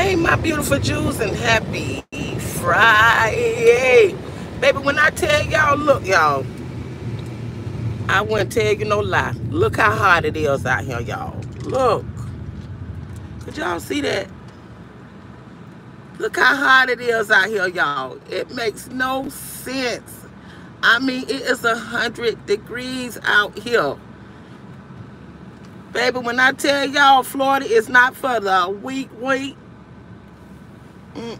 Hey, my beautiful Jews, and happy Friday. Baby, when I tell y'all, look, y'all, I wouldn't tell you no lie. Look how hot it is out here, y'all. Look. Could y'all see that? Look how hot it is out here, y'all. It makes no sense. I mean, it is 100 degrees out here. Baby, when I tell y'all Florida is not for the weak.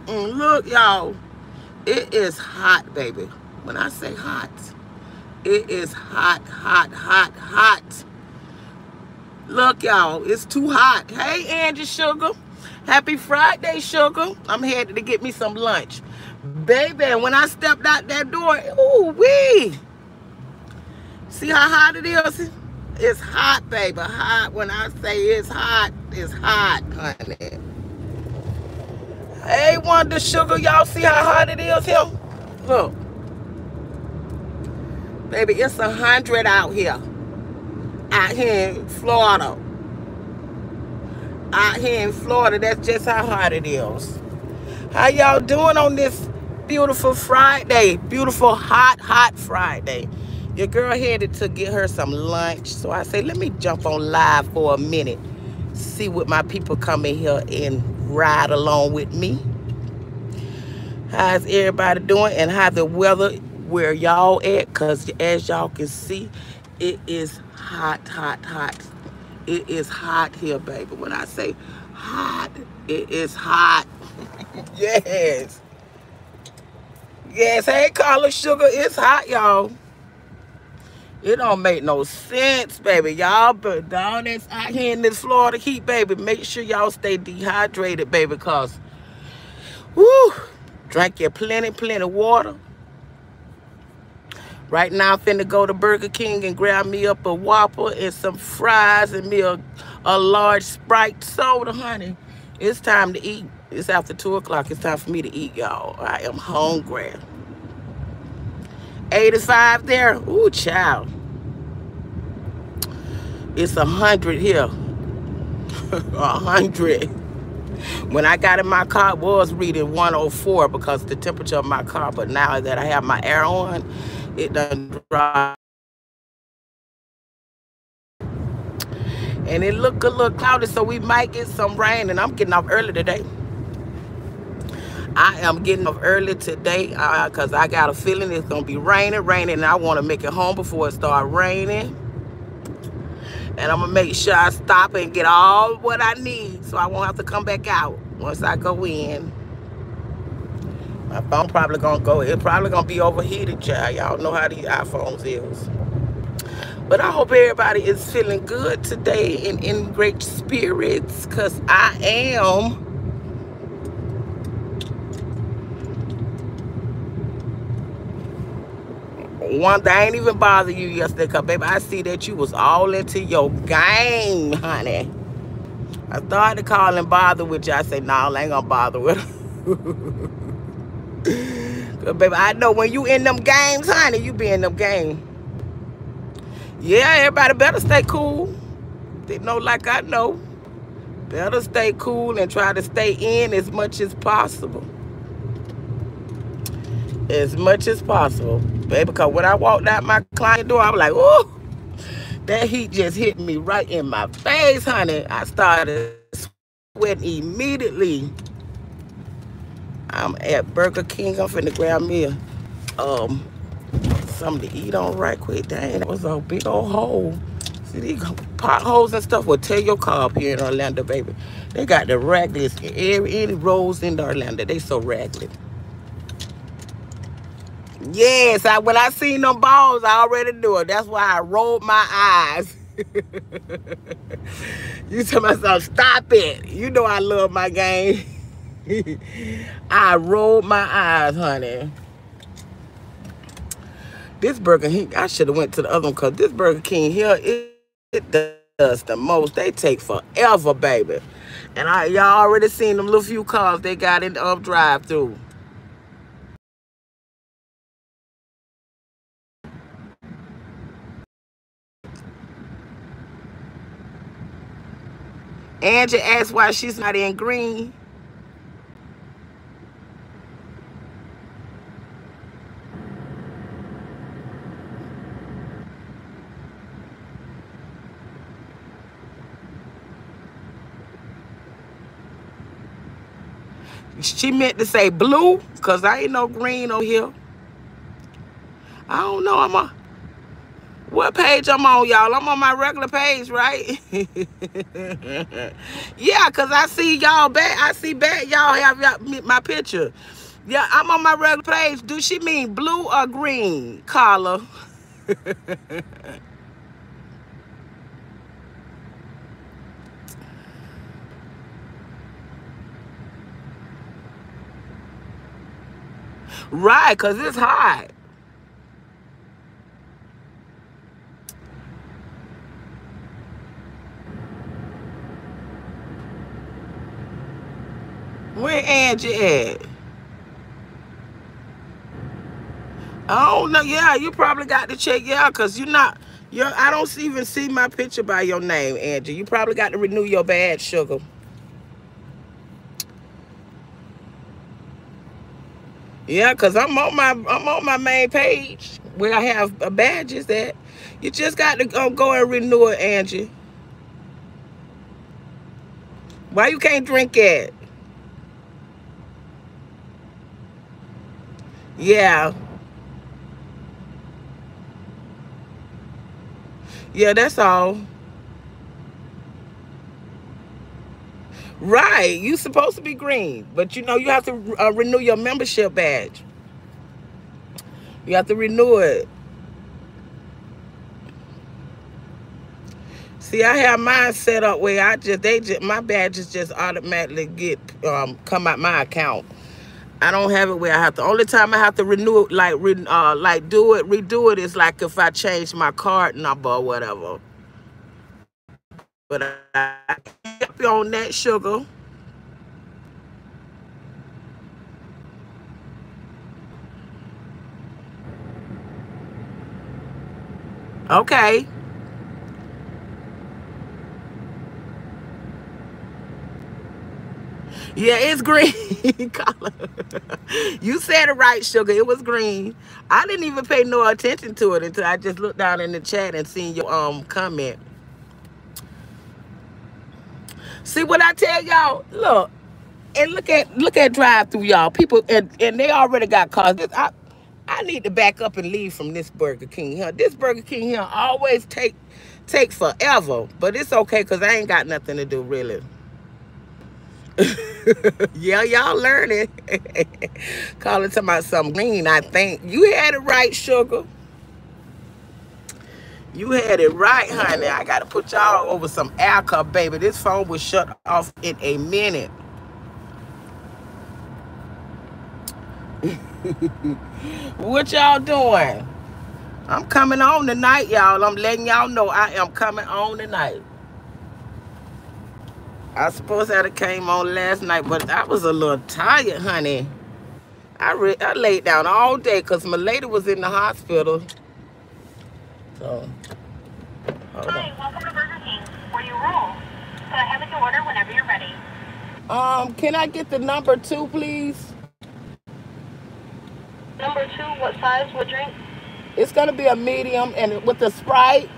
Look, y'all. It is hot, baby. When I say hot, it is hot, hot, hot, hot. Look, y'all, it's too hot. Hey, Angie Sugar. Happy Friday, Sugar. I'm headed to get me some lunch. Baby, when I stepped out that door, ooh wee. See how hot it is? It's hot, baby. Hot. When I say it's hot, honey. Hey, Wonder Sugar. Y'all see how hot it is here? Look. Baby, it's 100 out here. Out here in Florida. Out here in Florida, that's just how hot it is. How y'all doing on this beautiful Friday? Beautiful, hot, hot Friday. Your girl headed to get her some lunch. So I say, let me jump on live for a minute. See what my people come in here and ride along with me. How's everybody doing? And how the weather where y'all at? Because as y'all can see, it is hot, hot, hot. It is hot here, baby. When I say hot, it is hot. Yes. Yes, hey, Carla Sugar, it's hot, y'all. It don't make no sense, baby. Y'all, but down that's out here in this Florida heat, baby, make sure y'all stay dehydrated, baby, because, whoo, drink your plenty water. Right now, I'm finna go to Burger King and grab me up a Whopper and some fries and me a large Sprite soda, honey. It's time to eat. It's after 2 o'clock. It's time for me to eat, y'all. I am hungry. 85 there. Ooh, child. It's 100 here. 100. When I got in my car, it was reading 104 because the temperature of my car. But now that I have my air on, it done drop. And it look a little cloudy, so we might get some rain. And I'm getting off early today. I am getting off early today because I got a feeling it's going to be raining. And I want to make it home before it start raining. And I'm going to make sure I stop and get all what I need so I won't have to come back out once I go in. My phone probably going to go. It's probably going to be overheated, child. Y'all know how these iPhones is. But I hope everybody is feeling good today and in great spirits because I am. One thing, I ain't even bother you yesterday because, baby, I see that you was all into your game, honey. I started calling bother with you. I said, no, I ain't going to bother with her. Because, baby, I know when you in them games, honey, you be in them games. Yeah, everybody better stay cool. They know like I know. Better stay cool and try to stay in as much as possible. As much as possible, baby, because when I walked out my client door, I was like, oh, that heat just hit me right in my face, honey. I started sweating immediately. I'm at Burger King. I'm finna grab me something to eat on right quick. Dang, that was a big old hole. See, these potholes and stuff will tear your car up here in Orlando, baby. They got the raggedest any roads in Orlando. They so ragged. Yes, when I seen them balls, I already knew it. That's why I rolled my eyes. You tell myself, stop it. You know I love my game. I rolled my eyes, honey. This Burger King, I should have went to the other one because this Burger King here, it does the most. They take forever, baby. And y'all already seen them little few cars they got in the drive-through. Angie asked why she's not in green. She meant to say blue, because I ain't no green over here. I don't know. What page I'm on, y'all? I'm on my regular page, right? Yeah, because I see y'all back. I see back y'all have my picture. Yeah, I'm on my regular page. Do she mean blue or green, Carla? Right, because it's hot. Where Angie at? I don't know. Yeah, you probably got to check. Yeah, because I don't even see my picture by your name, Angie. You probably got to renew your badge, sugar. Yeah, because I'm on my main page where I have badges at. You just got to go and renew it, Angie. Why you can't drink it? Yeah. Yeah, that's all. Right. You supposed to be green, but you have to renew your membership badge. You have to renew it. See, I have mine set up where my badges just automatically come out my account. I don't have it where I have to. Only time I have to renew it, redo it is like if I change my card number or whatever. But I help you on that, sugar. Okay. Yeah, it's green color. You said it right, sugar. It was green. I didn't even pay no attention to it until I just looked down in the chat and seen your comment. See what I tell y'all? Look, and look at drive through, y'all. People and they already got cars. I need to back up and leave from this Burger King here. This Burger King here always take forever, but it's okay because I ain't got nothing to do really. Yeah, y'all learning. Call it about something green. I think you had it right, sugar. You had it right, honey. I gotta put y'all over some air cup, baby. This phone will shut off in a minute. What y'all doing? I'm coming on tonight, y'all. I'm letting y'all know I am coming on tonight. I suppose I came on last night, but I was a little tired, honey. I laid down all day because my lady was in the hospital. So, hi, welcome to Burger King, where you roll. So I have your order whenever you're ready. Can I get the number 2, please? Number 2, what size, what drink? It's gonna be a medium and with a Sprite.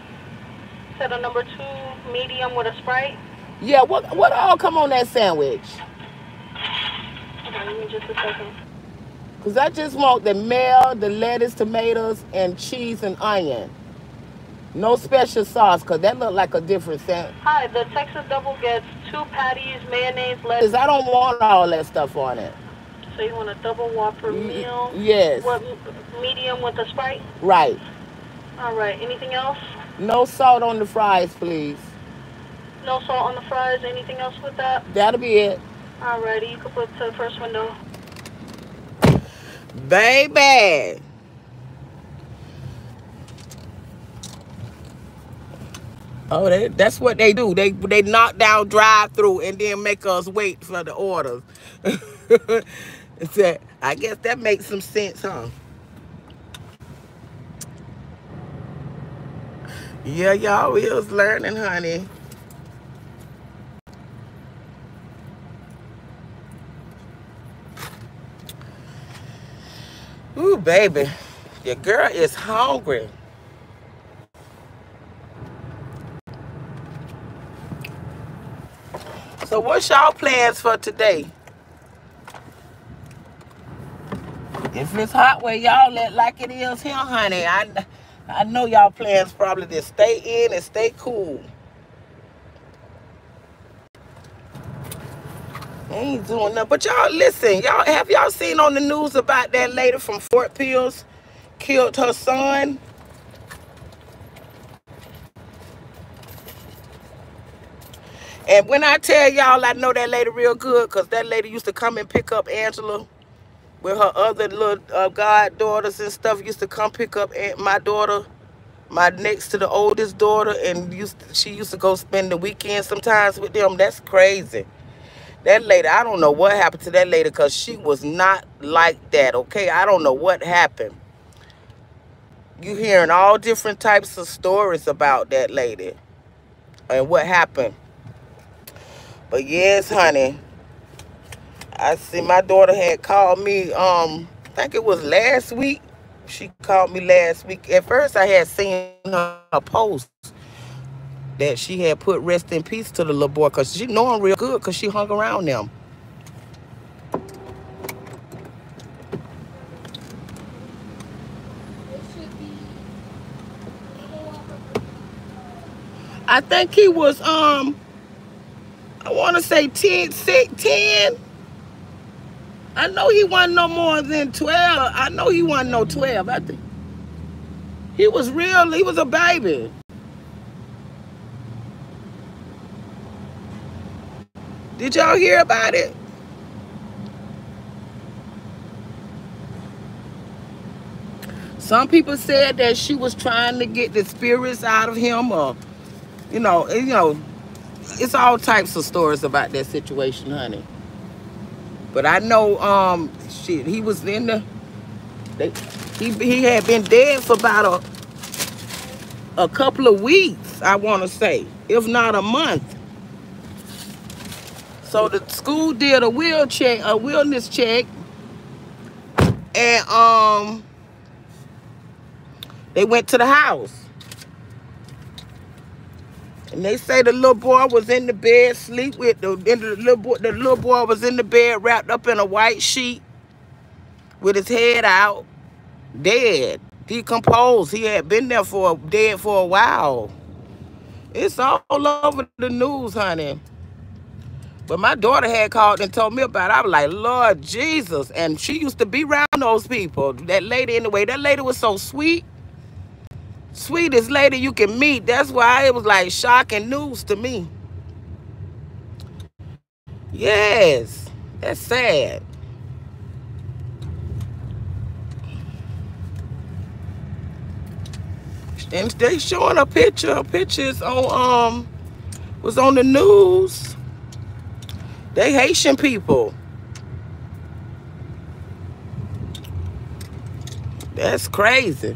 Said a number 2 medium with a Sprite. Yeah, what all come on that sandwich? Hold on, give me just a second. Cause I just want the mayo, the lettuce, tomatoes, and cheese and onion. No special sauce, cause that look like a different sandwich. Hi, the Texas Double gets 2 patties, mayonnaise, lettuce. I don't want all that stuff on it. So you want a double Whopper meal? Yes. What, medium with a Sprite? Right. All right. Anything else? No salt on the fries, please. No salt on the fries. Anything else with that? That'll be it. Alrighty, you can put to the first window. Baby. Oh, that's what they do. They knock down drive-through and then make us wait for the orders. I guess that makes some sense, huh? Yeah, y'all is learning, honey. Ooh, baby. Your girl is hungry. So what's y'all plans for today? If it's hot where y'all at like it is here, honey, I know y'all plans probably to stay in and stay cool. Ain't doing nothing. But y'all, listen, have y'all seen on the news about that lady from Fort Pierce killed her son? And when I tell y'all I know that lady real good, because that lady used to come and pick up Angela with her other little goddaughters and stuff, used to come pick up my daughter, my next to the oldest daughter, and she used to go spend the weekend sometimes with them. That's crazy. That lady, I don't know what happened to that lady, because she was not like that, okay? I don't know what happened. You hearing all different types of stories about that lady and what happened. But yes, honey, I see my daughter had called me, I think it was last week. She called me last week. At first, I had seen her post that she had put rest in peace to the little boy, because she know him real good because she hung around them. I think he was, I want to say 10. I know he wasn't no more than 12. I know he wasn't no 12. I think he was a baby. Did y'all hear about it? Some people said that she was trying to get the spirits out of him, or you know, it's all types of stories about that situation, honey. But I know, he was in the. He had been dead for about a couple of weeks, I want to say, if not a month. So the school did a wellness check, and they went to the house. And they say the little boy was in the bed, sleep with the little boy was in the bed wrapped up in a white sheet with his head out, dead, decomposed. He had been there dead for a while. It's all over the news, honey. But my daughter had called and told me about it. I was like, Lord Jesus. And she used to be around those people. That lady, anyway, that lady was so sweet. Sweetest lady you can meet. That's why it was like shocking news to me. Yes, that's sad. And they showing a picture. Her pictures on was on the news. They Haitian people. That's crazy.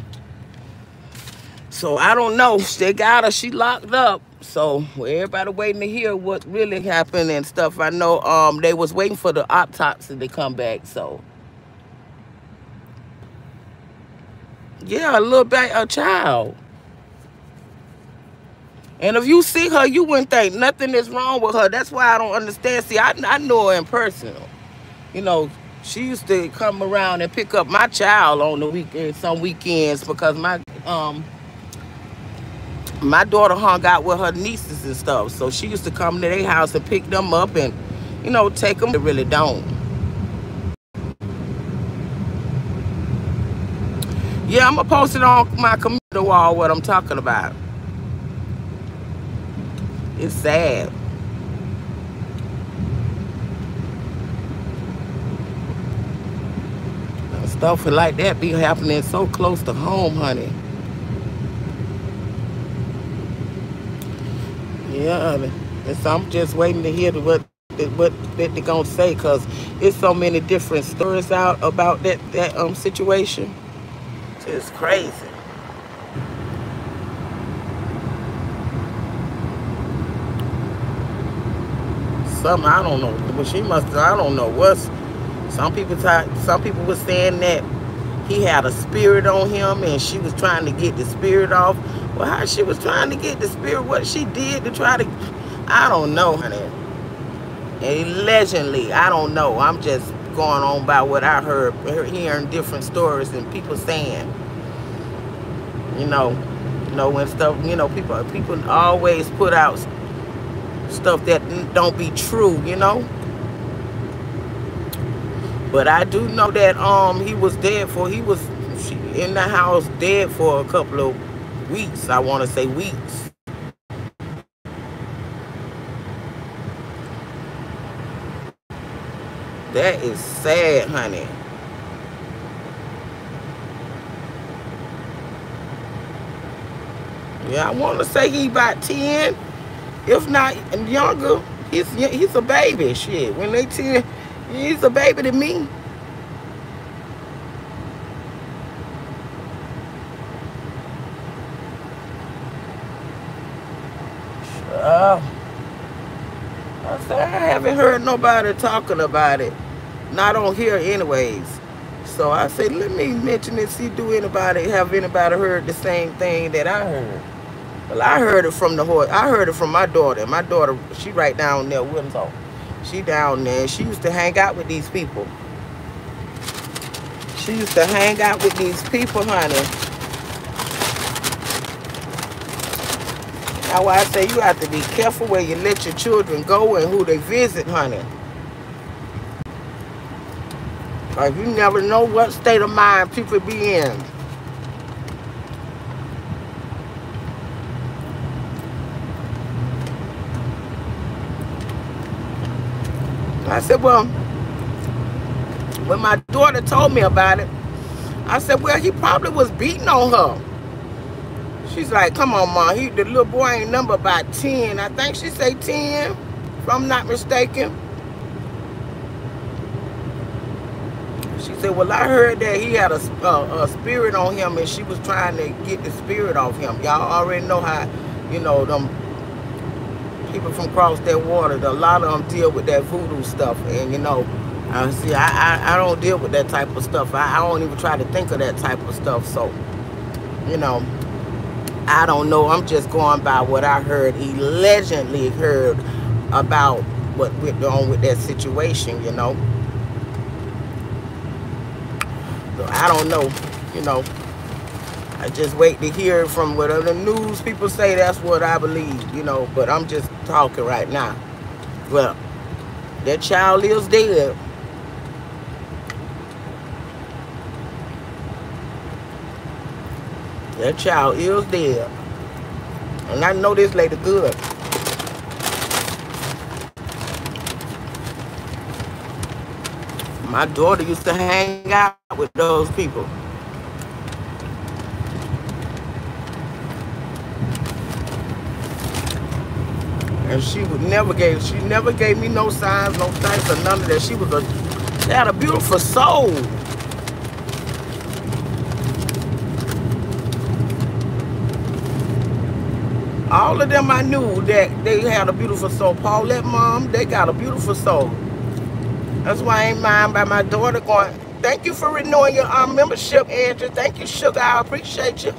So I don't know. They got her. She locked up. So everybody waiting to hear what really happened and stuff. I know they was waiting for the autopsy to come back. So yeah, a child. And if you see her, you wouldn't think nothing is wrong with her. That's why I don't understand. See, I know her in person. You know, she used to come around and pick up my child on the weekend, some weekends, because my daughter hung out with her nieces and stuff. So she used to come to their house and pick them up and, take them. They really don't. Yeah, I'm going to post it on my community wall what I'm talking about. It's sad. Stuff like that be happening so close to home, honey. Yeah, and so I'm just waiting to hear what they're gonna say, because it's so many different stories out about that situation. It's crazy. Something I don't know, but she must. I don't know what's. Some people were saying that he had a spirit on him, and she was trying to get the spirit off. Well, how she was trying to get the spirit? What she did to try to? I don't know, honey. And allegedly, I don't know. I'm just going on by what I heard, hearing different stories and people saying, you know, when stuff, people always put out stuff that don't be true, But I do know that he was in the house dead for a couple of weeks. I want to say weeks. That is sad, honey. Yeah, I want to say he about 10, if not younger. He's a baby. Shit, when they 10, he's a baby to me. I haven't heard nobody talking about it. Not on here anyways. So I said, let me mention it, see have anybody heard the same thing that I heard. Well, I heard it from I heard it from my daughter. My daughter, she right down there with us. She down there. She used to hang out with these people. She used to hang out with these people, honey. That's why I say you have to be careful where you let your children go and who they visit, honey. Like, you never know what state of mind people be in. I said, well, when my daughter told me about it, I said, well, he probably was beating on her. She's like, come on, Mom. The little boy ain't number about 10. I think she say 10, if I'm not mistaken. She said, well, I heard that he had a spirit on him and she was trying to get the spirit off him. Y'all already know how, them people from across that water, a lot of them deal with that voodoo stuff. And, see, I don't deal with that type of stuff. I don't even try to think of that type of stuff. So, I don't know. I'm just going by what I heard. He allegedly heard about what went on with that situation, So I don't know, I just wait to hear from what other news people say. That's what I believe, But I'm just talking right now. Well, that child is dead. That child is dead. And I know this lady good. My daughter used to hang out with those people. And she never gave me no signs, no thanks, or none of that. She had a beautiful soul. All of them I knew that they had a beautiful soul. Paulette mom, they got a beautiful soul. That's why I ain't mind by my daughter going, thank you for renewing your membership, Andrew. Thank you, sugar. I appreciate you.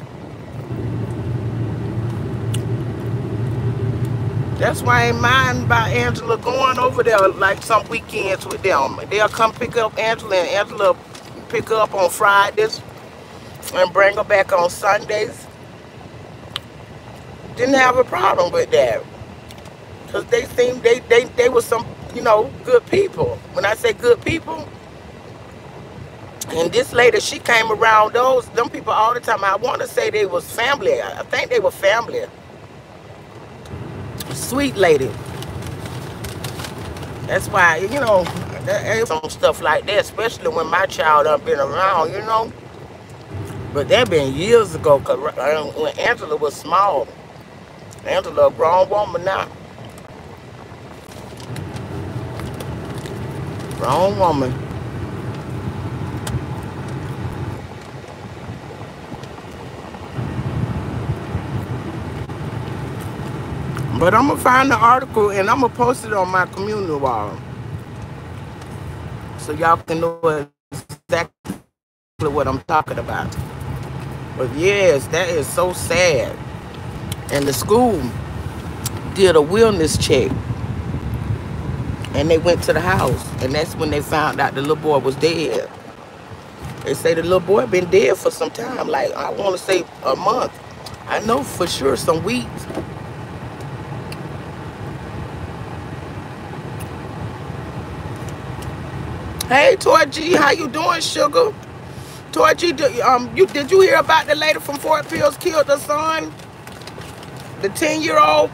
That's why I ain't mind by Angela going over there like some weekends with them. They'll come pick up Angela, and Angela pick her up on Fridays and bring her back on Sundays. Didn't have a problem with that. Because they seemed, they were some, good people. When I say good people, and this lady, she came around them people all the time. I want to say they was family. I think they were family. Sweet lady. That's why, there's some stuff like that, especially when my child done been around, But that been years ago, because when Angela was small. Angela a grown woman now. Grown woman. But I'm going to find the article and I'm going to post it on my community wall. So y'all can know exactly what I'm talking about. But yes, that is so sad. And the school did a wellness check. And they went to the house, and that's when they found out the little boy was dead. They say the little boy been dead for some time, like I want to say a month. I know for sure some weeks. Hey, Toy G, how you doing, sugar? Toy G, did you hear about the lady from Fort Pills killed her son, the 10-year-old?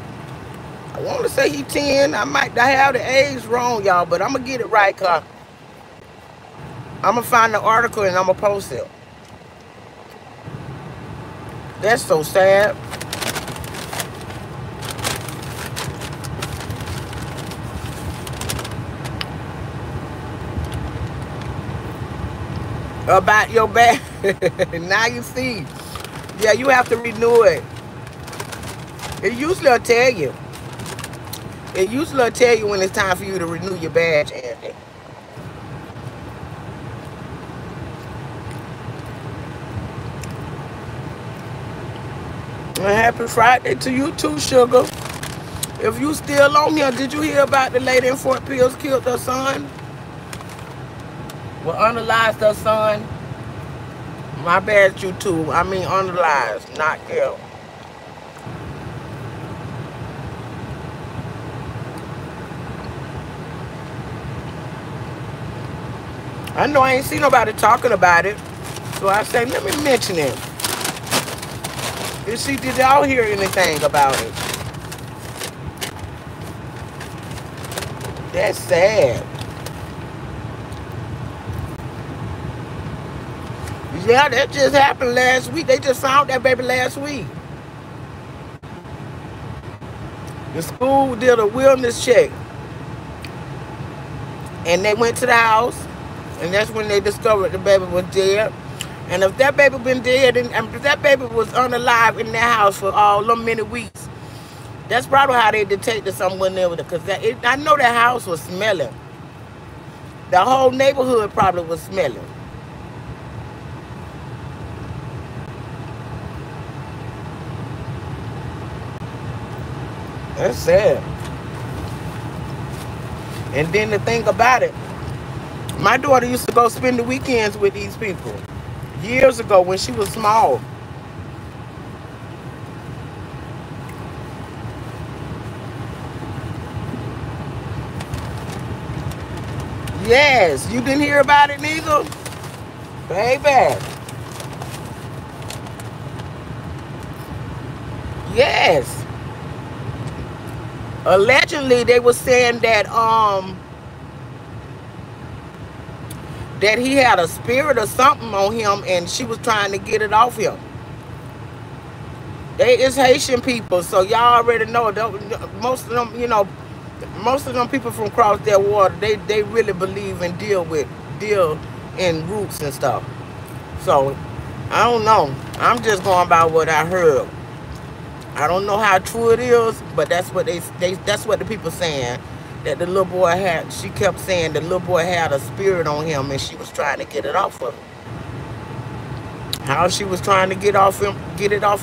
I want to say he 10. I might have the age wrong, y'all, but I'm gonna get it right, cause I'm gonna find the article and I'm gonna post it. That's so sad. About your back. Now you see. Yeah, you have to renew it. It usually will tell you. It usually will tell you when it's time for you to renew your badge, Andy. And happy Friday to you too, sugar. If you still on here, did you hear about the lady in Fort Pills killed her son? Well, unalized her son. My bad, you too. I mean, unalized, not killed. I know I ain't seen nobody talking about it, so I say, let me mention it. Did y'all hear anything about it? That's sad. Yeah, that just happened last week. They just found that baby last week. The school did a wellness check. And they went to the house. And that's when they discovered the baby was dead. And if that baby been dead, and if that baby was unalive in that house for all them many weeks, that's probably how they detected someone there with it. Because I know that house was smelling. The whole neighborhood probably was smelling. That's sad. And then the thing about it, my daughter used to go spend the weekends with these people years ago when she was small. Yes, you didn't hear about it neither? Baby. Yes. Allegedly, they were saying that that he had a spirit or something on him, and she was trying to get it off him. They is Haitian people, so y'all already know. Most of them, most of them people from across that water, they really believe and deal in roots and stuff. So I don't know. I'm just going by what I heard. I don't know how true it is, but that's what that's what the people saying. That the little boy had, she kept saying the little boy had a spirit on him and she was trying to get it off of him. How she was trying to get it off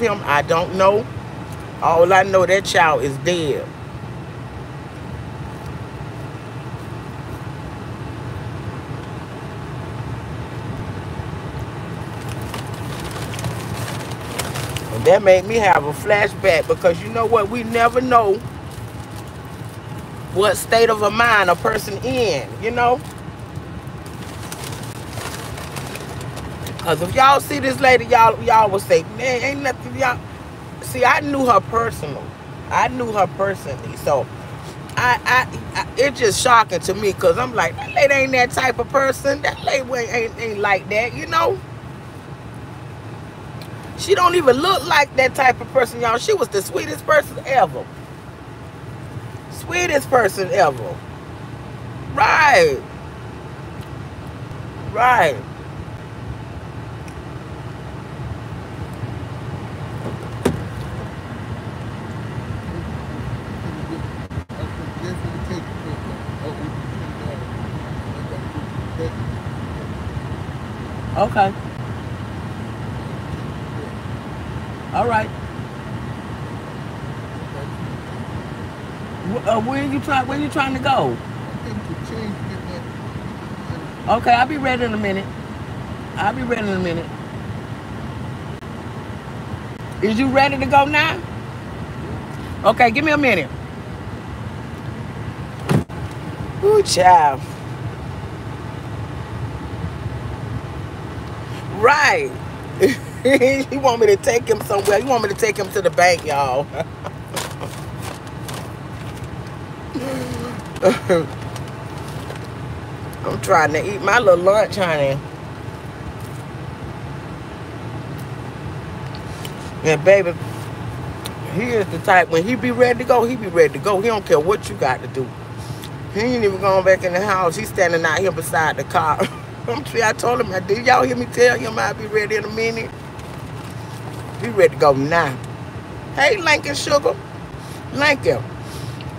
him, I don't know. All I know, that child is dead. And that made me have a flashback, because you know what? We never know what state of a mind a person in, Because if y'all see this lady, y'all will say, man, ain't nothing, y'all. See, I knew her personally. So it's just shocking to me, because I'm like, that lady ain't that type of person. That lady ain't like that, She don't even look like that type of person, y'all. She was the sweetest person ever. Sweetest person ever. Right. Right. Okay. All right. Where you trying to go? Okay, I'll be ready in a minute. I'll be ready in a minute. Is you ready to go now? Okay, give me a minute. Ooh, child. Right. He want me to take him somewhere. He want me to take him to the bank, y'all. I'm trying to eat my little lunch, honey. And baby, he is the type, when he be ready to go, he be ready to go. He don't care what you got to do. He ain't even going back in the house. He's standing out here beside the car. I told him, did y'all hear me tell him I'll be ready in a minute? He ready to go now. Hey, Lincoln Sugar. Lincoln.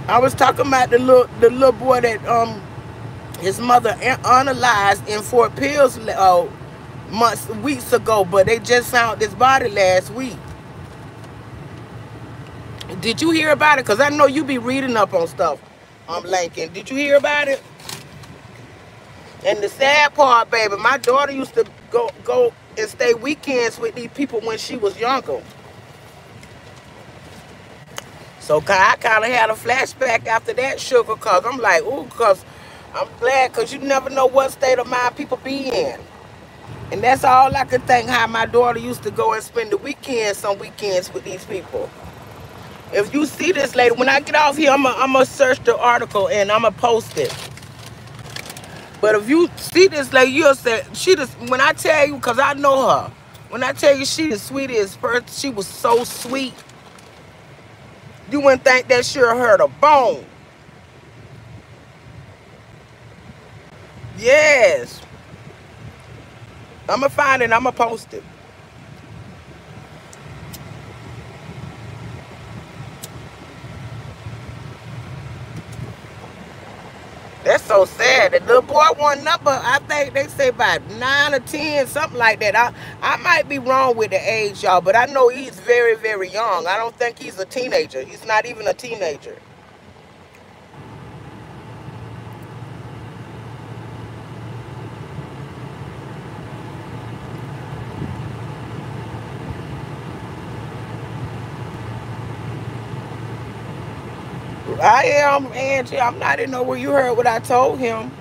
I was talking about the little boy that his mother unalized in Fort Pierce weeks ago, but they just found his body last week. Did you hear about it? Because I know you be reading up on stuff. Lincoln, did you hear about it? And the sad part, baby, my daughter used to go and stay weekends with these people when she was younger. So I kind of had a flashback after that, Sugar, because I'm like, ooh, because I'm glad, because you never know what state of mind people be in. And that's all I could think, how my daughter used to go and spend the weekends, some weekends with these people. If you see this lady, when I get off here, I'm going to search the article and I'm going to post it. But if you see this lady, you'll say, when I tell you, because I know her, when I tell you she the sweetest person, she was so sweet, you wouldn't think that sure hurt a bone. Yes. I'm going to find it, I'm going to post it. That's so sad. The little boy one number, I think they say about 9 or 10, something like that. I might be wrong with the age, y'all, but I know he's very, very young. I don't think he's a teenager. He's not even a teenager. I am, Angie. I'm not in know where you heard what I told him.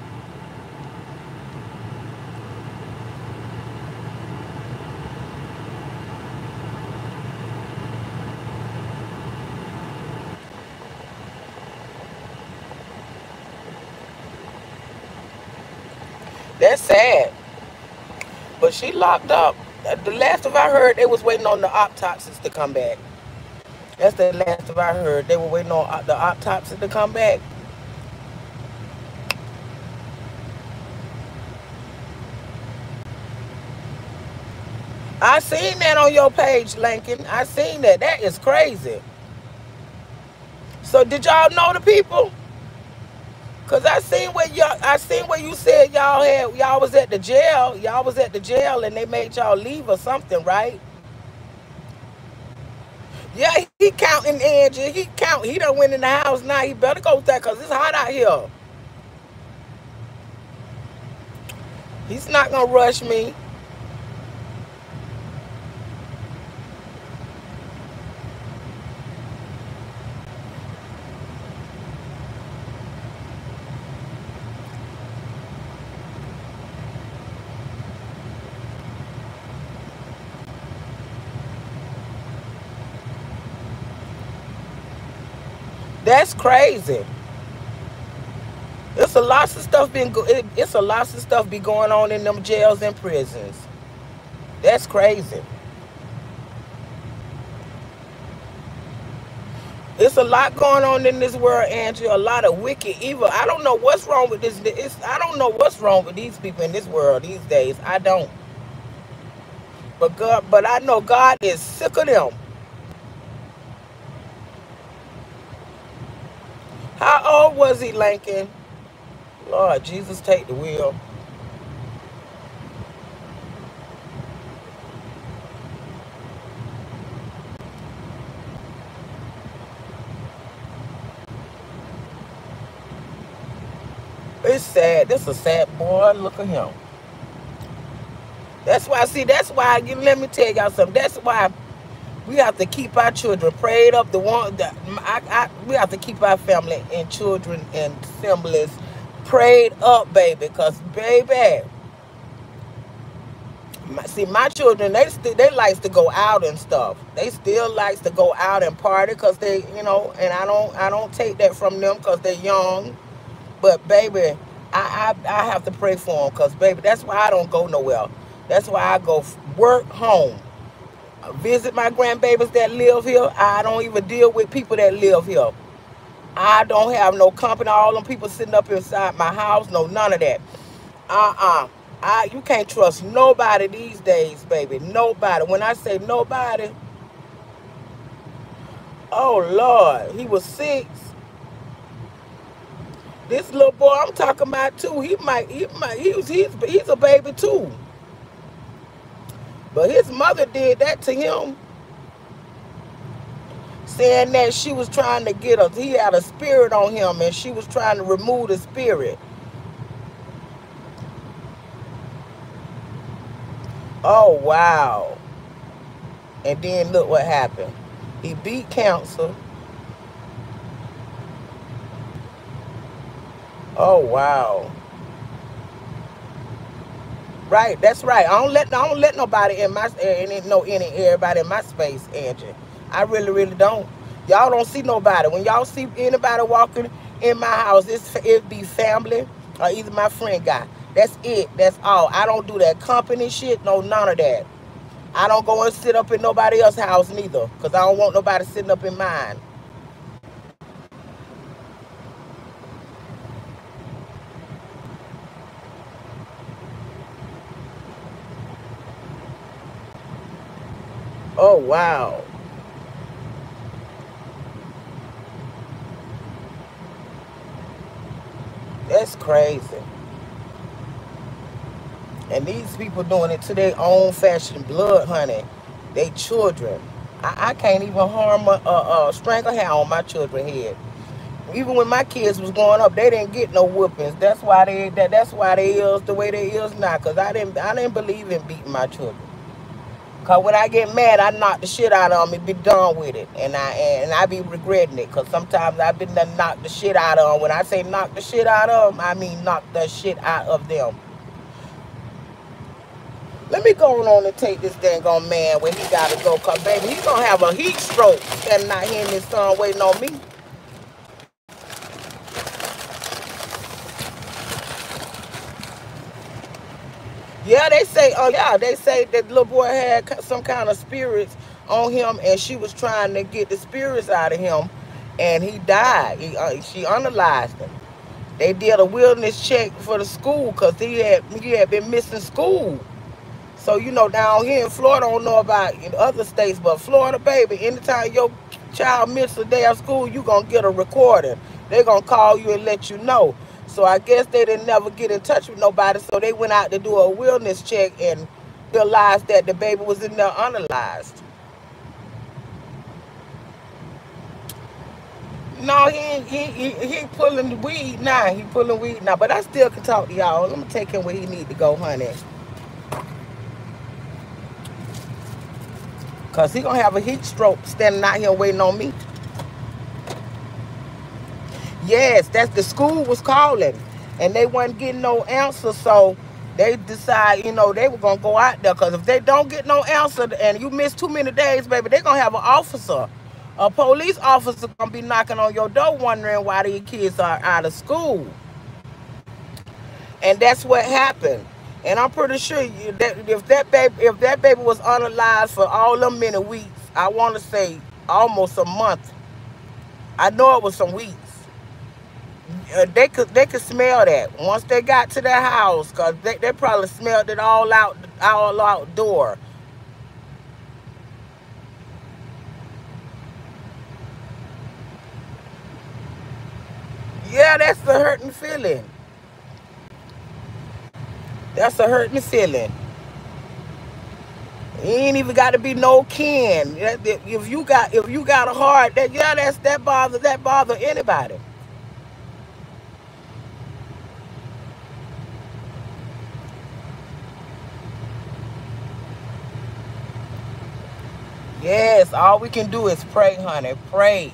That's sad. But she locked up. The last of I heard, they was waiting on the autopsies to come back. That's the last of I heard. They were waiting on the autopsy to come back. I seen that on your page, Lincoln. I seen that. That is crazy. So did y'all know the people? Cause I seen where you said y'all was at the jail. Y'all was at the jail and they made y'all leave or something, right? Yeah, he counting, Angie. He count. He done went in the house now. He better go with that because it's hot out here. He's not gonna rush me. That's crazy. It's a lot of stuff it's a lot of stuff be going on in them jails and prisons. That's crazy. It's a lot going on in this world, Andrew. A lot of wicked evil. I don't know what's wrong with this. I don't know what's wrong with these people in this world these days. I don't. But I know God is sick of them. How old was he, Lincoln? Lord Jesus, take the wheel. This sad. This a sad boy. Look at him. That's why. See, that's why. Let me tell y'all something. That's why we have to keep our children prayed up. The one that we have to keep our family and children and families prayed up, baby. Cause baby, see, my children, they likes to go out and stuff. They still likes to go out and party because they, and I don't take that from them because they're young. But baby, I have to pray for them because baby, that's why I don't go nowhere. That's why I go work home, visit my grandbabies that live here. I don't even deal with people that live here. I don't have no company. All them people sitting up inside my house, no none of that. Uh-uh. You can't trust nobody these days, baby. Nobody. When I say nobody, oh Lord, he was 6. This little boy I'm talking about too, he's a baby too. But his mother did that to him, saying that she was trying to he had a spirit on him and she was trying to remove the spirit. Oh, wow. And then look what happened. He beat cancer. Oh, wow. Right, that's right. I don't let nobody in my everybody in my space, Angie. I really, really don't. Y'all don't see nobody. When y'all see anybody walking in my house, it be family or either my friend guy. That's it. That's all. I don't do that company shit. No, none of that. I don't go and sit up in nobody else's house neither, because I don't want nobody sitting up in mine. Oh, wow. That's crazy. And these people doing it to their own fashion blood, honey. They children. I can't even harm a strangle hair on my children's head. Even when my kids was growing up, they didn't get no whoopings. That's why they is the way they is now. Cause I didn't believe in beating my children. Cause when I get mad, I knock the shit out of them and be done with it. And I be regretting it. Cause sometimes I've been done knock the shit out of them. When I say knock the shit out of them, I mean knock the shit out of them. Let me go on and take this dang on man where he gotta go. Cause baby, he gonna have a heat stroke standing out here in this sun waiting on me. Yeah, they say that little boy had some kind of spirits on him, and she was trying to get the spirits out of him, and he died. She unalized him. They did a wilderness check for the school because he had been missing school. So down here in Florida, I don't know about in other states, but Florida, baby, anytime your child misses a day of school, you gonna get a recording. They gonna call you and let you know. So I guess they didn't never get in touch with nobody, so they went out to do a wellness check and realized that the baby was in there unanalyzed. No, he ain't pulling the weed now. He pulling weed now, but I still can talk to y'all. Let me take him where he need to go, honey. Cause he gonna have a heat stroke standing out here waiting on me. Yes, that's the school was calling, and they wasn't getting no answer. So they decide, they were gonna go out there. Cause if they don't get no answer and you miss too many days, baby, they gonna have an officer, a police officer, gonna be knocking on your door wondering why these kids are out of school. And that's what happened. And I'm pretty sure that if that baby was unalive for all them many weeks, I want to say almost a month. I know it was some weeks. They could smell that once they got to their house, cause they probably smelled it all outdoor. Yeah, that's the hurting feeling. That's a hurting feeling. It ain't even got to be no kin. If you got a heart, that bother anybody. Yes, all we can do is pray, honey. Pray.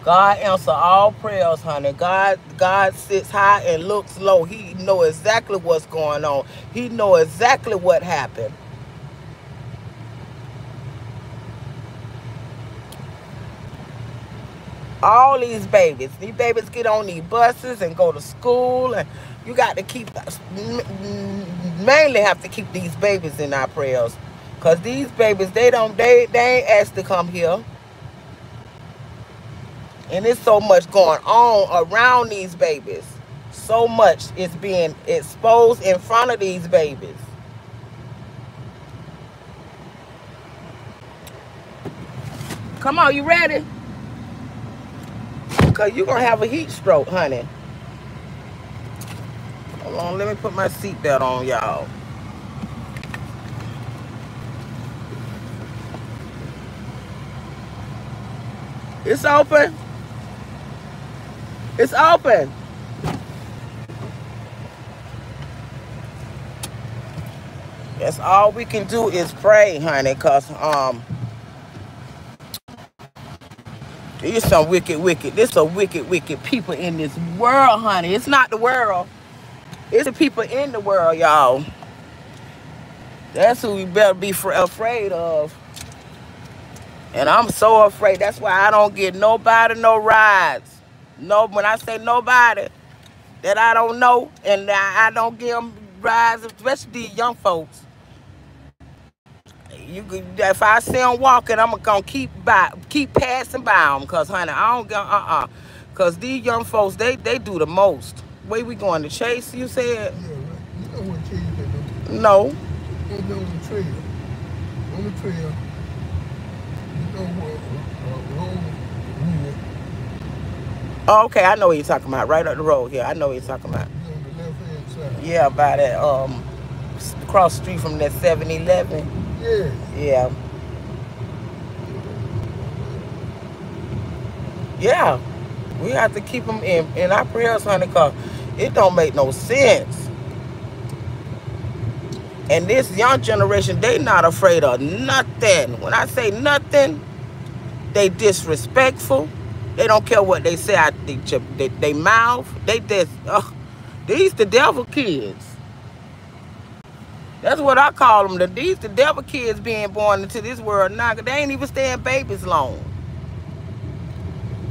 God answer all prayers, honey. God sits high and looks low. He know exactly what's going on. He know exactly what happened. All these babies get on these buses and go to school, and you got to keep, mainly have to keep these babies in our prayers, cause these babies they ain't asked to come here, and there's so much going on around these babies. So much is being exposed in front of these babies. Come on, you ready? Cause you're gonna have a heat stroke, honey. Hold on, let me put my seatbelt on, y'all. It's open. It's open. That's all we can do is pray, honey, cause there's some there's some wicked people in this world, honey. It's not the world. It's the people in the world, y'all. That's who we better be afraid of. And I'm so afraid. That's why I don't get nobody no rides. No, when I say nobody that I don't know, and I don't give them rides, especially these young folks. If I see them walking, I'm gonna keep passing by them, cause honey, I don't go cause these young folks they do the most. Where we going to Chase? You said? Yeah, right. You know what Chase is? No. On the trail. On the trail. You know what? Oh, okay, I know what you're talking about. Right up the road here. I know what you're talking about. On the left hand side. Yeah, by that across the street from that 7-Eleven. Yeah. Yeah. Yeah. We have to keep them in our prayers, honey, because it don't make no sense. And this young generation, they not afraid of nothing. When I say nothing, they disrespectful. They don't care what they say out they mouth. They just, these the devil kids. That's what I call them. These the devil kids being born into this world now. They ain't even staying babies long.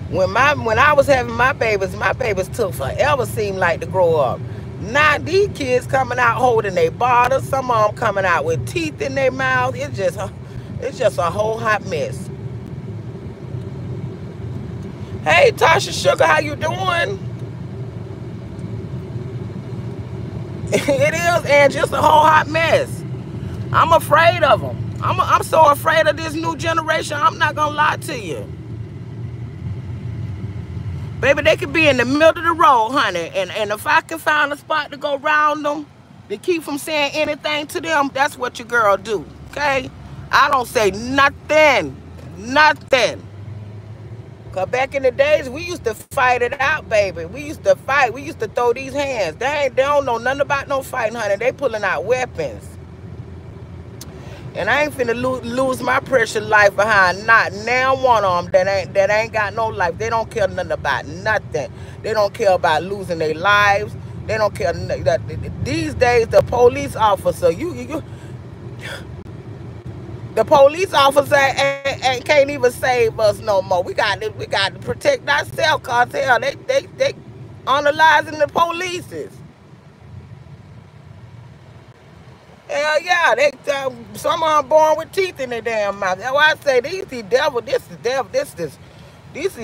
When I was having my babies took forever, seemed like, to grow up. Now these kids coming out holding their bottles. Some of them coming out with teeth in their mouth. It's just a whole hot mess. Hey, Tasha Sugar, how you doing? It is, and just a whole hot mess. I'm afraid of them. I'm so afraid of this new generation. I'm not gonna lie to you. Baby, they could be in the middle of the road, honey, and if I can find a spot to go around them, to keep from saying anything to them, that's what your girl do, okay? I don't say nothing. Nothing. Because back in the days, we used to fight it out, baby. We used to fight. We used to throw these hands. They don't know nothing about no fighting, honey. They pulling out weapons. And I ain't finna lose my precious life behind not now one of them that ain't got no life. They don't care nothing about nothing. They don't care about losing their lives. They don't care. These days, the police officer, the police officer can't even save us no more. We got to protect ourselves, cause hell, they analyzing the polices. Hell yeah, some of them born with teeth in their damn mouth. That's why I say these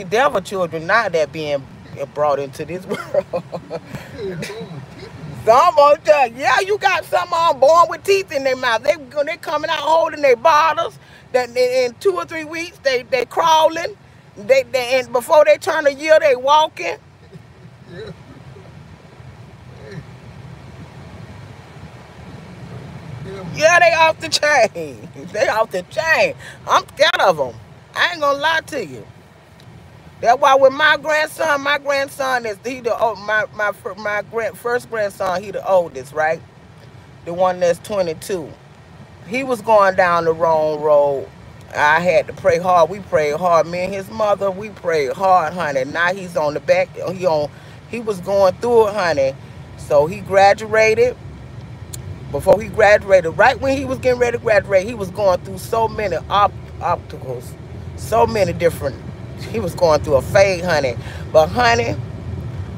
devil children now that being brought into this world. Some of them, yeah, you got some of them born with teeth in their mouth. They coming out holding their bottles. That in 2 or 3 weeks they crawling. And before they turn a year, they walking. Yeah. Yeah, they off the chain. They off the chain. I'm scared of them. I ain't gonna lie to you. That's why with my grandson is first grandson. He the oldest, right? The one that's 22. He was going down the wrong road I had to pray hard. We prayed hard. Me and his mother, we prayed hard, honey. Now he's on the back. He was going through it, honey. So he graduated. Before he graduated, right when he was getting ready to graduate, he was going through so many obstacles, so many different. He was going through a phase, honey. But honey,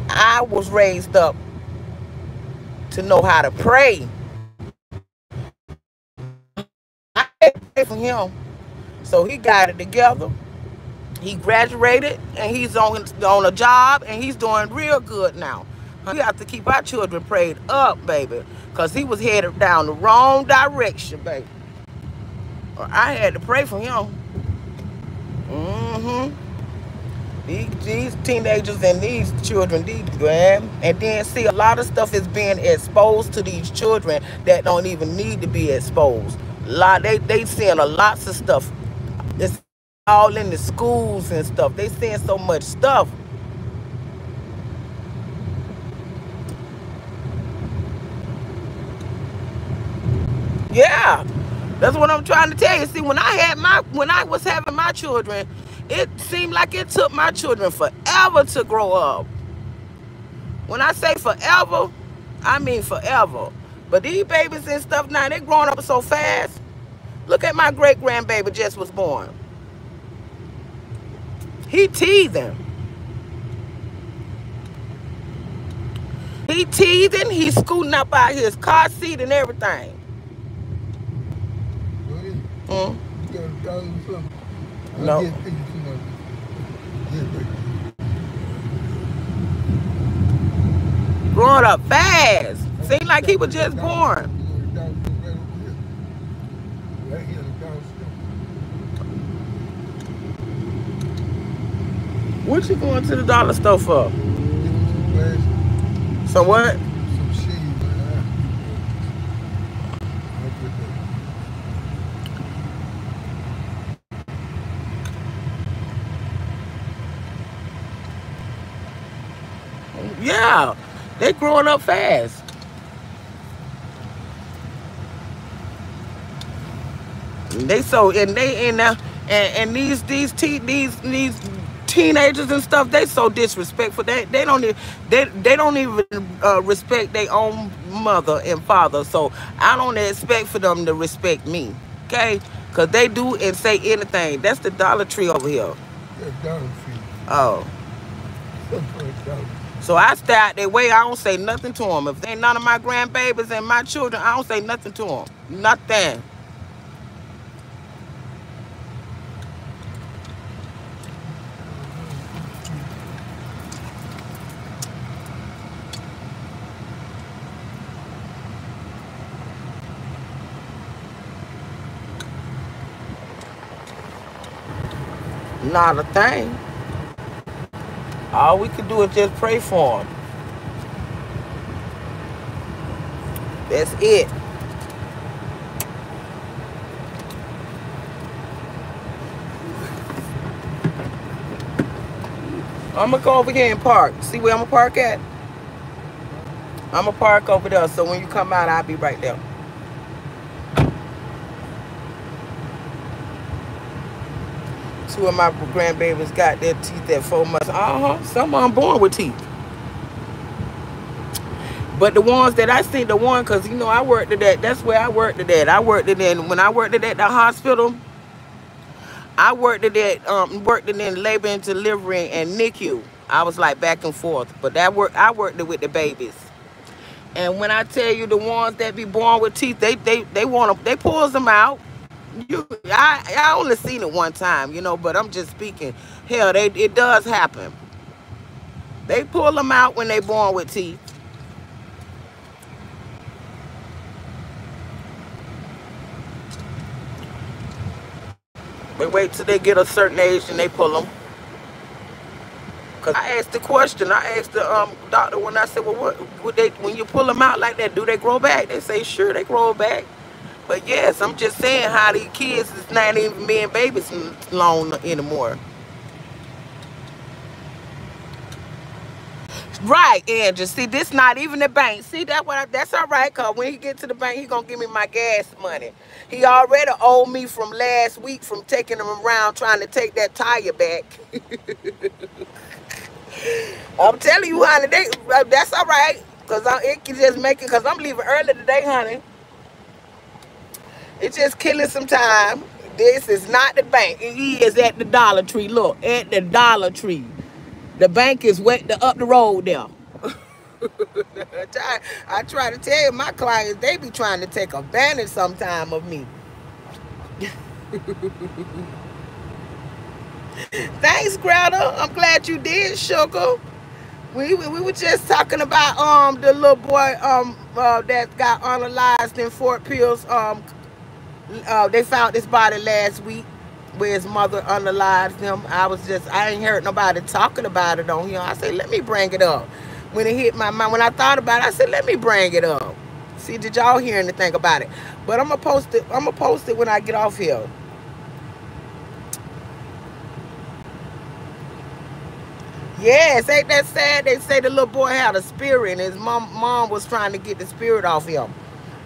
I was raised up to know how to pray. I had to pray for him. So he got it together. He graduated and he's on a job and he's doing real good now. We have to keep our children prayed up, baby, because he was headed down the wrong direction, baby. I had to pray for him. Mm-hmm. These teenagers and these children, and then see, a lot of stuff is being exposed to these children that don't even need to be exposed. They seeing a lots of stuff. It's all in the schools and stuff. They seeing so much stuff. Yeah, that's what I'm trying to tell you. See, when I was having my children, it seemed like it took my children forever to grow up. When I say forever, I mean forever. But these babies and stuff now, they growing up so fast. Look at my great grandbaby just was born. He teething. He teething. He's scooting up out his car seat and everything. You got $1 something? No. Growing up fast. Seemed like he was just born. What you going to the dollar store for? So what? Some shade, Yeah, they growing up fast. They so and they in now and these teenagers and stuff, they so disrespectful. They don't even they don't even respect their own mother and father. So I don't expect for them to respect me, okay? Cause they do and say anything. That's the Dollar Tree over here. Oh. So I stay out their way. I don't say nothing to them. If they ain't none of my grandbabies and my children, I don't say nothing to them. Nothing. Not a thing. All we can do is just pray for them. That's it. I'm gonna go over here and park. See where I'm gonna park at? I'm gonna park over there. So when you come out, I'll be right there. Two of my grandbabies got their teeth at 4 months. Some of them born with teeth. But the ones that I see, because you know I worked at that. That's where I worked at that. I worked at that. When I worked at that hospital, I worked at that. Worked in labor and delivery and NICU. I was like back and forth. But I worked it with the babies. And when I tell you the ones that be born with teeth, they want them. They pulls them out. I only seen it one time, you know, but I'm just speaking. Hell, it does happen. They pull them out when they born with teeth. They wait till they get a certain age and they pull them. Cause I asked the question. I asked the doctor when I said, well, what would they when you pull them out like that? Do they grow back? They say, sure, they grow back. But yes, I'm just saying how these kids is not even being babies long anymore. Right, and just see, this not even the bank. See that that's all right, cause when he get to the bank, he gonna give me my gas money. He already owed me from last week from taking him around trying to take that tire back. I'm telling you, honey, that's all right, cause it can just make it. Cause I'm leaving early today, honey. It's just killing some time. This is not the bank. He is at the Dollar Tree. Look, at the Dollar Tree. The bank is up the road there. I try to tell you, my clients, they be trying to take advantage sometime of me. Thanks, Greta. I'm glad you did, sugar. We were just talking about the little boy that got unalized in Fort Pierce. They found this body last week where his mother unalized him. I ain't heard nobody talking about it on here. I said, let me bring it up. When it hit my mind, when I thought about it, I said, let me bring it up. See, did y'all hear anything about it? But I'm gonna post it when I get off here. Yes, ain't that sad? They say the little boy had a spirit and his mom was trying to get the spirit off him.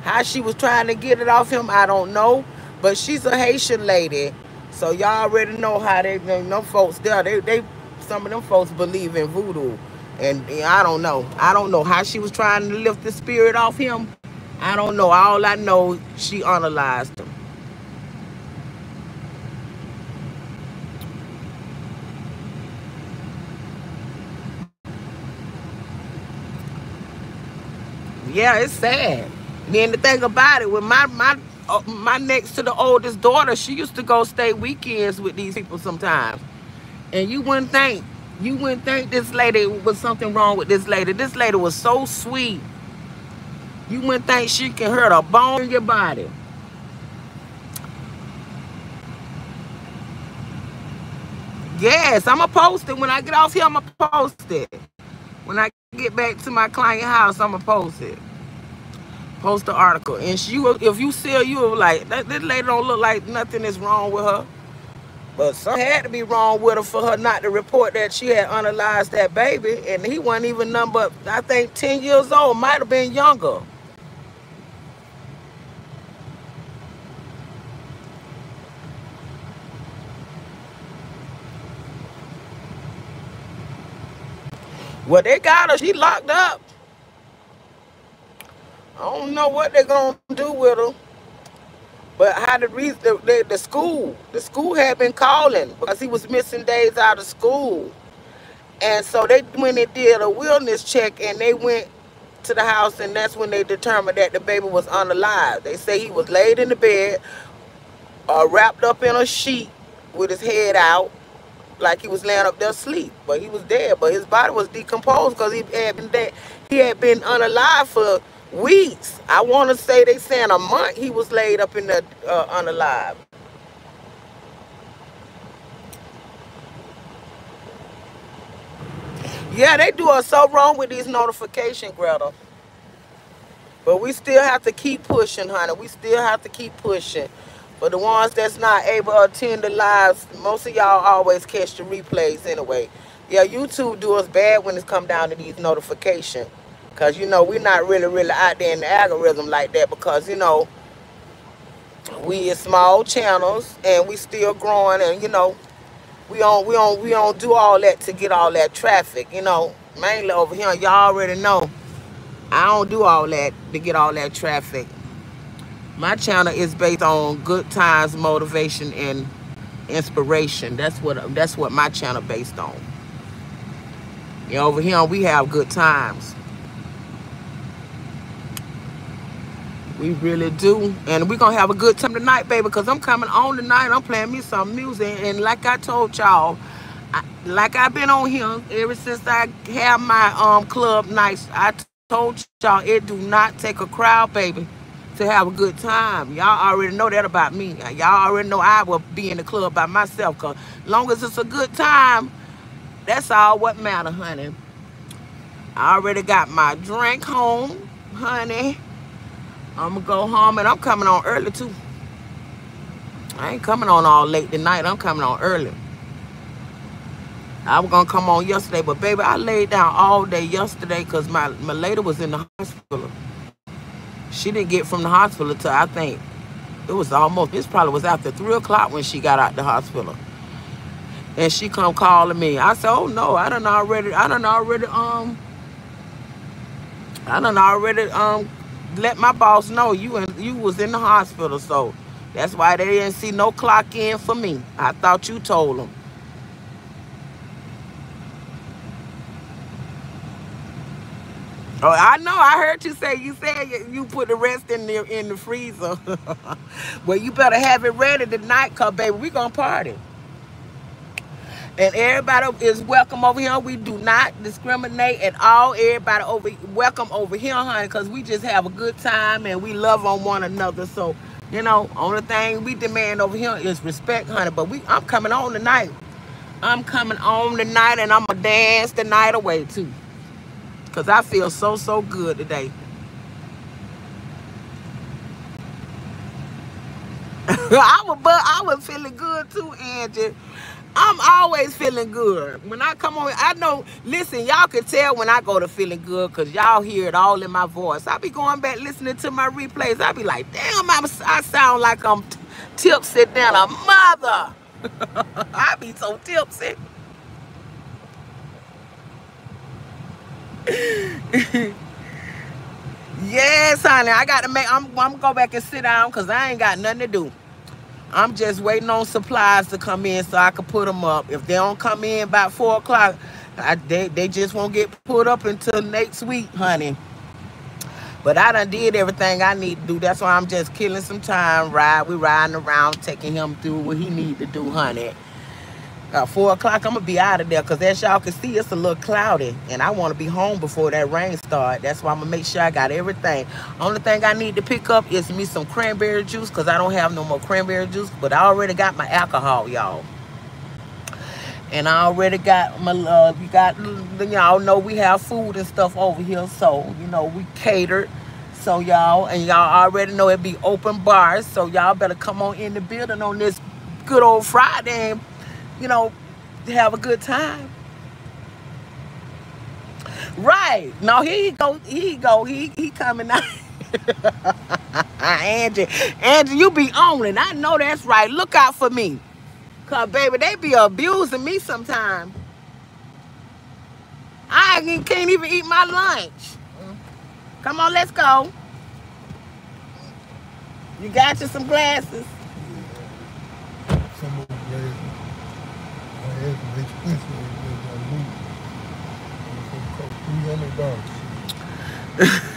How she was trying to get it off him, I don't know. But she's a Haitian lady. So y'all already know how them folks there. Some of them folks believe in voodoo. And I don't know. I don't know how she was trying to lift the spirit off him. I don't know. All I know, she unalized him. Yeah, it's sad. Then the thing about it, with my next to the oldest daughter, she used to go stay weekends with these people sometimes. And you wouldn't think this lady was something wrong with this lady. This lady was so sweet. You wouldn't think she can hurt a bone in your body. Yes, I'm going to post it. When I get off here, I'm going to post it. When I get back to my client house, I'm going to post it. Post the article. And if you see her, you will like, this lady don't look like nothing is wrong with her. But something had to be wrong with her for her not to report that she had unalized that baby. And he wasn't even nothing but, I think, 10 years old. Might have been younger. Well, they got her. She locked up. I don't know what they're going to do with her. But how the school had been calling because he was missing days out of school. And so they went and did a wellness check and they went to the house and that's when they determined that the baby was unalive. They say he was laid in the bed, wrapped up in a sheet with his head out, like he was laying up there asleep. But he was dead. But his body was decomposed because he had been dead. He had been unalive for weeks. I want to say they saying a month he was laid up in the unalive. Yeah, they do us so wrong with these notifications, Greta. But we still have to keep pushing, honey. We still have to keep pushing. For the ones that's not able to attend the lives, most of y'all always catch the replays anyway. Yeah, YouTube do us bad when it's come down to these notifications. Because, you know, we're not really out there in the algorithm like that because, you know, we are small channels and we still growing and, you know, we don't do all that to get all that traffic, you know. Mainly over here, y'all already know. I don't do all that to get all that traffic. My channel is based on good times, motivation, and inspiration. That's what my channel based on. And over here, we have good times. We really do. And we're going to have a good time tonight, baby, because I'm coming on tonight. I'm playing me some music. And like I told y'all, like I've been on here ever since I have my club nights, I told y'all it do not take a crowd, baby, to have a good time. Y'all already know that about me. Y'all already know I will be in the club by myself because long as it's a good time, that's all what matter, honey. I already got my drink home, honey. I'm going to go home, and I'm coming on early, too. I ain't coming on all late tonight. I'm coming on early. I was gonna come on yesterday, but baby, I laid down all day yesterday because my lady was in the hospital. She didn't get from the hospital till I think it was almost. This probably was after 3 o'clock when she got out the hospital, and she come calling me. I said, "Oh no, I done already let my boss know you was in the hospital, so that's why they didn't see no clock in for me. I thought you told them." Oh, I know. I heard you say you said you put the rest in the freezer. Well, you better have it ready tonight, cause baby, we gonna party. And everybody is welcome over here. We do not discriminate at all. Everybody over welcome over here, honey, because we just have a good time and we love on one another. So, only thing we demand over here is respect, honey. But I'm coming on tonight. I'm coming on tonight, and I'm gonna dance the night away too, cause I feel so good today. I was feeling good too, Angie. I'm always feeling good. When I come on, I know, listen, y'all can tell when I go to feeling good because y'all hear it all in my voice. I be going back listening to my replays. I be like, damn, I sound like I'm tipsy than a mother. I be so tipsy. Yes, honey. I'm gonna go back and sit down because I ain't got nothing to do. I'm just waiting on supplies to come in so I can put them up. If they don't come in by 4 o'clock, they just won't get put up until next week, honey. But I done did everything I need to do. That's why I'm just killing some time. We riding around, taking him through what he need to do, honey. 4 o'clock, I'm going to be out of there because as y'all can see, it's a little cloudy. And I want to be home before that rain starts. That's why I'm going to make sure I got everything. Only thing I need to pick up is me some cranberry juice because I don't have no more cranberry juice. But I already got my alcohol, y'all. And I already got my, y'all know we have food and stuff over here. So, we catered. So, y'all already know it be open bars. So, y'all better come on in the building on this good old Friday and have a good time. Right. No, here he go. He coming out. Angie, you be on it. I know that's right. Look out for me. Cause baby, they be abusing me sometimes. I can't even eat my lunch. Come on, let's go. You got you some glasses? Some of the glasses. I had some expensive ones that I moved.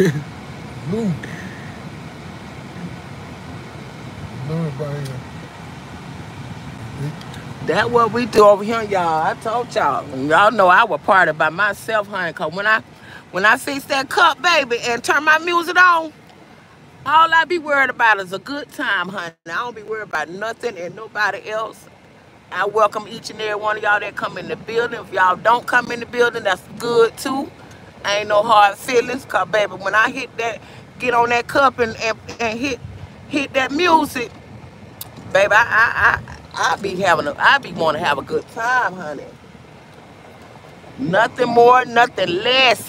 $300. Move. Learn about here. That's what we do over here, y'all. I told y'all. Y'all know I was party by myself, honey. Cause when I fix that cup, baby, and turn my music on, all I be worried about is a good time, honey. I don't be worried about nothing and nobody else. I welcome each and every one of y'all that come in the building. If y'all don't come in the building, that's good too. Ain't no hard feelings. Cause baby, when I get on that cup and hit that music, baby, I be want to have a good time, honey. Nothing more, nothing less.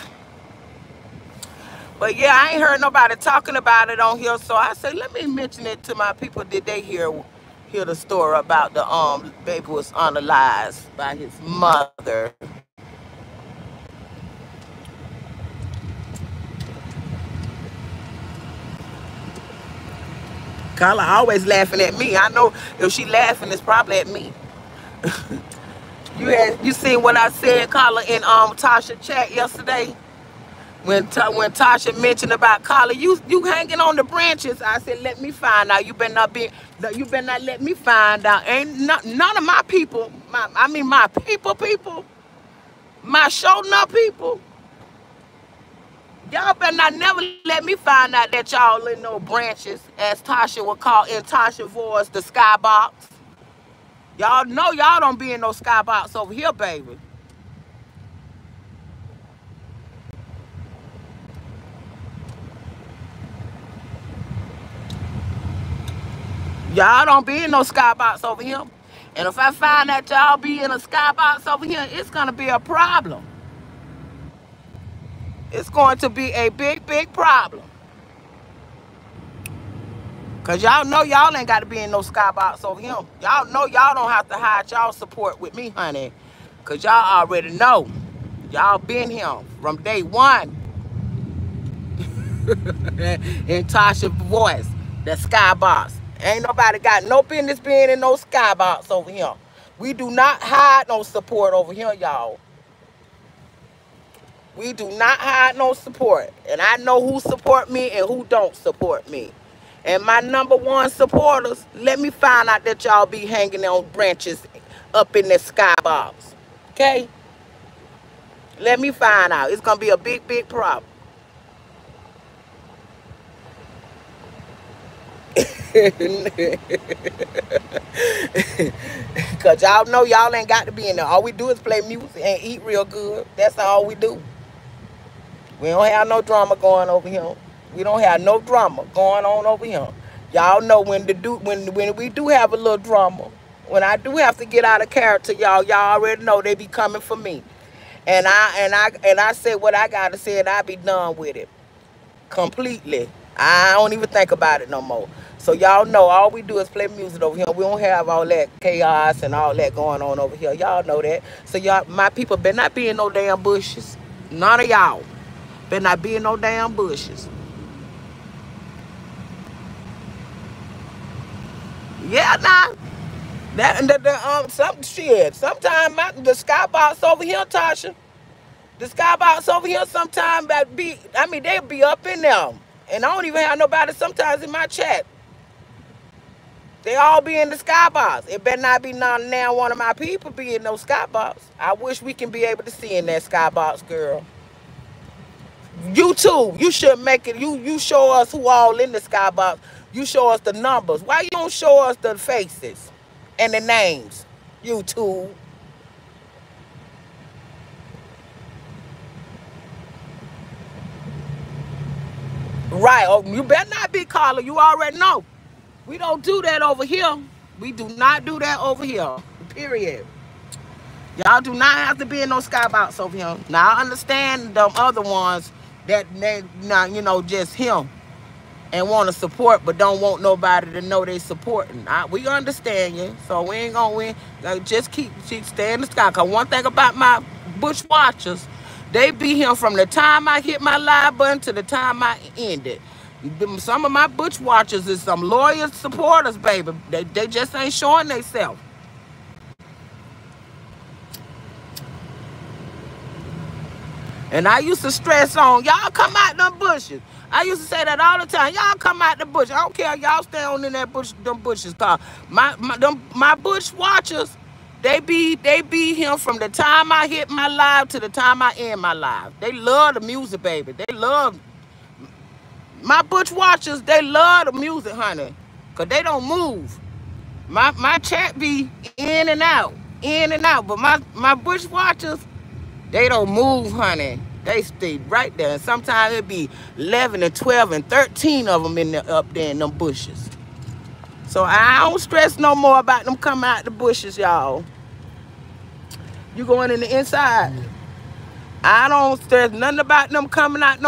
But yeah, I ain't heard nobody talking about it on here, so I said, let me mention it to my people. Did they hear the story about the baby was unalized by his mother? Carla always laughing at me. I know if she laughing, it's probably at me. You seen what I said, Carla, in Tasha chat yesterday? When Tasha mentioned about Carla, you hanging on the branches. I said, let me find out. You better not let me find out. Ain't none of my people, my people, my showing up people. Y'all better not never let me find out that y'all in no branches, as Tasha would call in Tasha voice, the skybox. Y'all know y'all don't be in no skybox over here, baby. Y'all don't be in no skybox over here. And if I find that y'all be in a skybox over here, it's going to be a problem. It's going to be a big, big problem. Because y'all know y'all ain't got to be in no skybox over here. Y'all know y'all don't have to hide y'all support with me, honey. Because y'all already know. Y'all been here from day one. In Tasha's voice, the skybox. Ain't nobody got no business being in no skybox over here. We do not hide no support over here, y'all. We do not hide no support. And I know who support me and who don't support me. And my #1 supporters, let me find out that y'all be hanging on branches up in the skybox. Okay? Let me find out. It's going to be a big, big problem. Because y'all know y'all ain't got to be in there. All we do is play music and eat real good. That's all we do. We don't have no drama going over here. We don't have no drama going on over here. Y'all know when we do have a little drama, when I do have to get out of character, y'all already know they be coming for me. And I say what I gotta say and I be done with it. Completely. I don't even think about it no more. So y'all know all we do is play music over here. We don't have all that chaos and all that going on over here. Y'all know that. So y'all, my people, better not be in no damn bushes. None of y'all better not be in no damn bushes. Yeah, nah. Some shit. Sometimes the skybox over here, Tasha. The skybox over here sometimes they'll be up in there. And I don't even have nobody sometimes in my chat. They all be in the skybox. It better not be now one of my people be in no skybox. I wish we can be able to see in that skybox, girl. You too. You should make it. You show us who all in the skybox. You show us the numbers. Why you don't show us the faces and the names? You too. Right. Oh, you better not be caller. You already know. We don't do that over here. We do not do that over here. Period. Y'all do not have to be in no skybox over here. Now I understand them other ones that they not, just him and want to support but don't want nobody to know they supporting. We understand you. So we ain't gonna win. Just keep stay in the sky. Cause one thing about my bush watchers, they be here from the time I hit my live button to the time I end it. Some of my butch watchers is some loyal supporters, baby. They just ain't showing themselves. And I used to stress on, y'all come out them bushes. I used to say that all the time. Y'all come out the bush. I don't care. Y'all stay on in that bush, them bushes. Cause my bush watchers, they be here from the time I hit my live to the time I end my live. They love the music, baby. They love my butch watchers. They love the music, honey, cause they don't move. My chat be in and out. But my butch watchers, they don't move, honey. They stay right there. And sometimes it be 11 and 12 and 13 of them up there in them bushes. So I don't stress no more about them coming out the bushes, y'all. You going in the inside? Yeah. I don't stress nothing about them coming out no